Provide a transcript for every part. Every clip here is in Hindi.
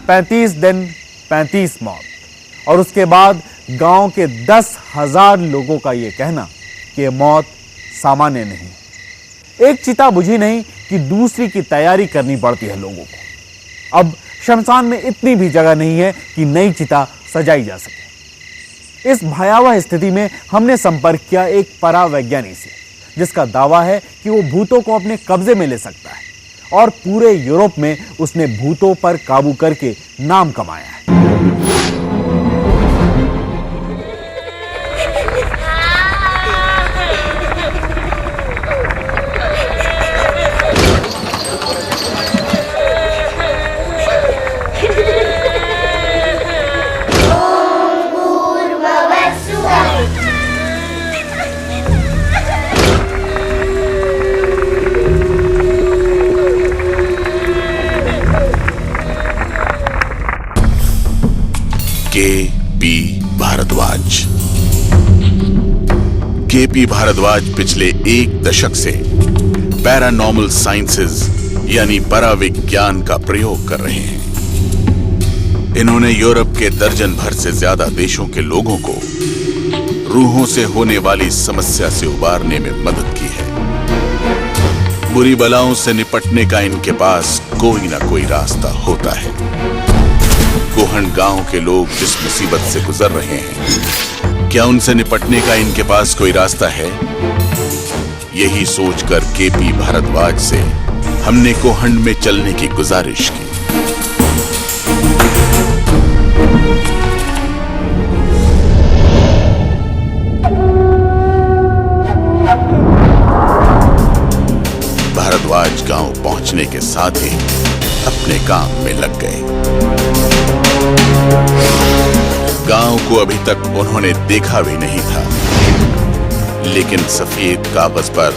35 दिन 35 मौत और उसके बाद गांव के 10,000 लोगों का यह कहना कि मौत सामान्य नहीं। एक चिता बुझी नहीं कि दूसरी की तैयारी करनी पड़ती है लोगों को। अब शमशान में इतनी भी जगह नहीं है कि नई चिता सजाई जा सके। इस भयावह स्थिति में हमने संपर्क किया एक परावैज्ञानिक से, जिसका दावा है कि वो भूतों को अपने कब्जे में ले सकता है और पूरे यूरोप में उसने भूतों पर काबू करके नाम कमाया है। के.पी. भारद्वाज पिछले एक दशक से पैरानॉर्मल साइंसेज यानी पराविज्ञान का प्रयोग कर रहे हैं। इन्होंने यूरोप के दर्जन भर से ज्यादा देशों के लोगों को रूहों से होने वाली समस्या से उबारने में मदद की है। बुरी बलाओं से निपटने का इनके पास कोई ना कोई रास्ता होता है। कोहन गांव के लोग जिस मुसीबत से गुजर रहे हैं, क्या उनसे निपटने का इनके पास कोई रास्ता है? यही सोचकर के.पी. भारद्वाज से हमने कोहंड में चलने की गुजारिश की। भारद्वाज गांव पहुंचने के साथ ही अपने काम में लग गए। गांव को अभी तक उन्होंने देखा भी नहीं था, लेकिन सफेद कागज पर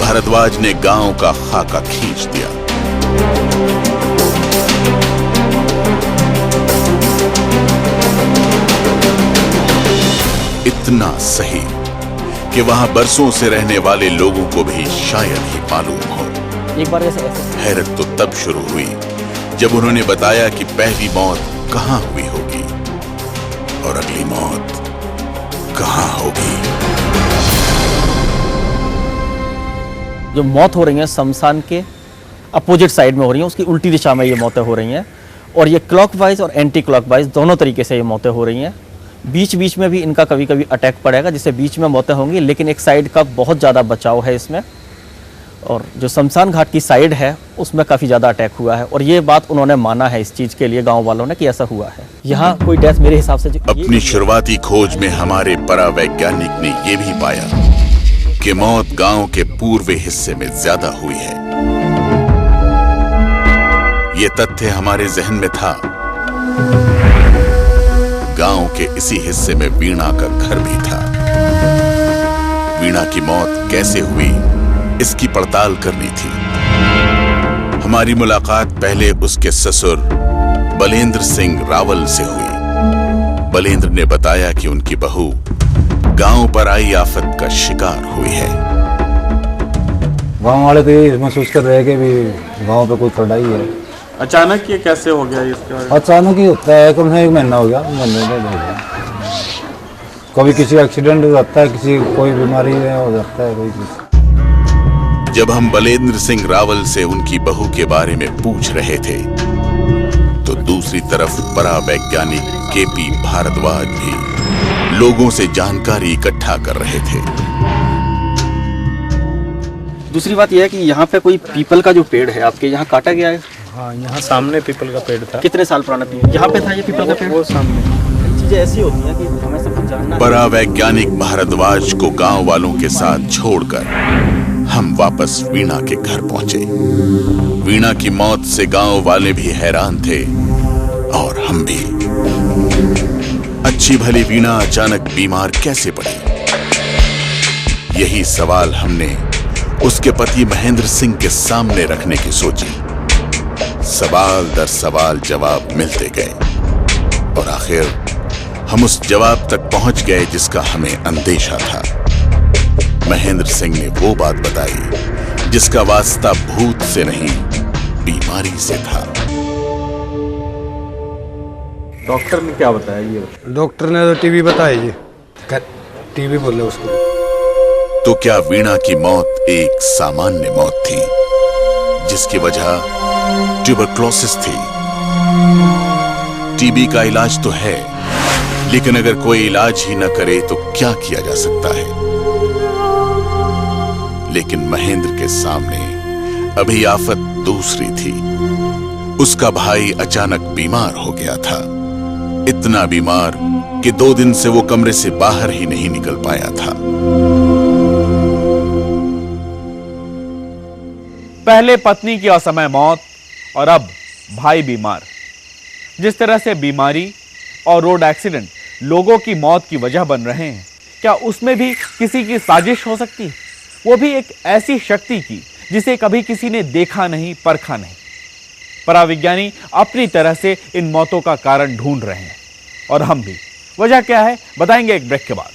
भारद्वाज ने गांव का खाका खींच दिया। इतना सही कि वहां बरसों से रहने वाले लोगों को भी शायद ही मालूम हो। एक बार ऐसे हैरत तो तब शुरू हुई जब उन्होंने बताया कि पहली मौत कहां हुई होगी और अगली मौत कहां होगी। जो मौत हो रही है शमशान के अपोजिट साइड में हो रही है, उसकी उल्टी दिशा में ये मौतें हो रही हैं और ये क्लॉकवाइज और एंटी क्लॉकवाइज दोनों तरीके से ये मौतें हो रही हैं। बीच बीच में भी इनका कभी कभी अटैक पड़ेगा, जिससे बीच में मौतें होंगी, लेकिन एक साइड का बहुत ज़्यादा बचाव है इसमें। और जो शमशान घाट की साइड है उसमें काफ़ी ज़्यादा अटैक हुआ है और ये बात उन्होंने माना है इस चीज़ के लिए गांव वालों ने कि ऐसा हुआ है। यहाँ कोई डेथ मेरे हिसाब से अपनी शुरुआती खोज में हमारे परावैज्ञानिक ने यह भी पाया कि मौत गांव के पूर्वी हिस्से में ज्यादा हुई है। ये तथ्य हमारे जहन में था। गांव के इसी हिस्से में वीणा का घर भी था। वीणा की मौत कैसे हुई इसकी पड़ताल करनी थी। हमारी मुलाकात पहले उसके ससुर बलेंद्र सिंह रावल से हुई। बलेंद्र ने बताया कि उनकी बहू गांव पर आई आफत का शिकार हुई है। गांव वाले तो ये महसूस कर रहे हैं कि भी गांव पे कोई लड़ाई है। अचानक ये कैसे हो गया? इसका अचानक ही होता है, कम से कम 1 महीना हो गया, महीने में हो गया। कभी किसी एक्सीडेंट हो जाता है, किसी कोई बीमारी हो जाता है, कोई चीज। जब हम बलेंद्र सिंह रावल से उनकी बहू के बारे में पूछ रहे थे, तो दूसरी तरफ परावैज्ञानिक के.पी. भारद्वाज भी लोगों से जानकारी इकट्ठा कर रहे थे। दूसरी बात यह है कि यहाँ पे कोई पीपल का जो पेड़ है आपके यहाँ काटा गया है। हाँ, यहाँ सामने पीपल का पेड़ था। कितने साल पुराना था? यहाँ पे था ये पीपल का पेड़? वो सामने। चीजें ऐसी होती हैं कि हमें सब कुछ जानना है। परावैज्ञानिक भारद्वाज को गांव वालों के साथ छोड़कर हम वापस वीणा के घर पहुंचे। वीणा की मौत से गांव वाले भी हैरान थे और हम भी। अच्छी भली वीणा अचानक बीमार कैसे पड़ी? यही सवाल हमने उसके पति महेंद्र सिंह के सामने रखने की सोची। सवाल दर सवाल जवाब मिलते गए और आखिर हम उस जवाब तक पहुंच गए जिसका हमें अंदेशा था। महेंद्र सिंह ने वो बात बताई जिसका वास्ता भूत से नहीं, बीमारी से था। डॉक्टर ने क्या बताया ये? डॉक्टर ने तो टीबी बताया जी, टीबी बोले उसको। तो क्या वीणा की मौत एक सामान्य मौत थी जिसकी वजह ट्यूबरक्लोसिस थी? टीबी का इलाज तो है, लेकिन अगर कोई इलाज ही न करे तो क्या किया जा सकता है? लेकिन महेंद्र के सामने अभी आफत दूसरी थी। उसका भाई अचानक बीमार हो गया था, इतना बीमार कि 2 दिन से वो कमरे से बाहर ही नहीं निकल पाया था। पहले पत्नी की असमय मौत और अब भाई बीमार। जिस तरह से बीमारी और रोड एक्सीडेंट लोगों की मौत की वजह बन रहे हैं, क्या उसमें भी किसी की साजिश हो सकती है? वो भी एक ऐसी शक्ति की जिसे कभी किसी ने देखा नहीं, परखा नहीं। पराविज्ञानी अपनी तरह से इन मौतों का कारण ढूंढ रहे हैं और हम भी। वजह क्या है बताएंगे एक ब्रेक के बाद।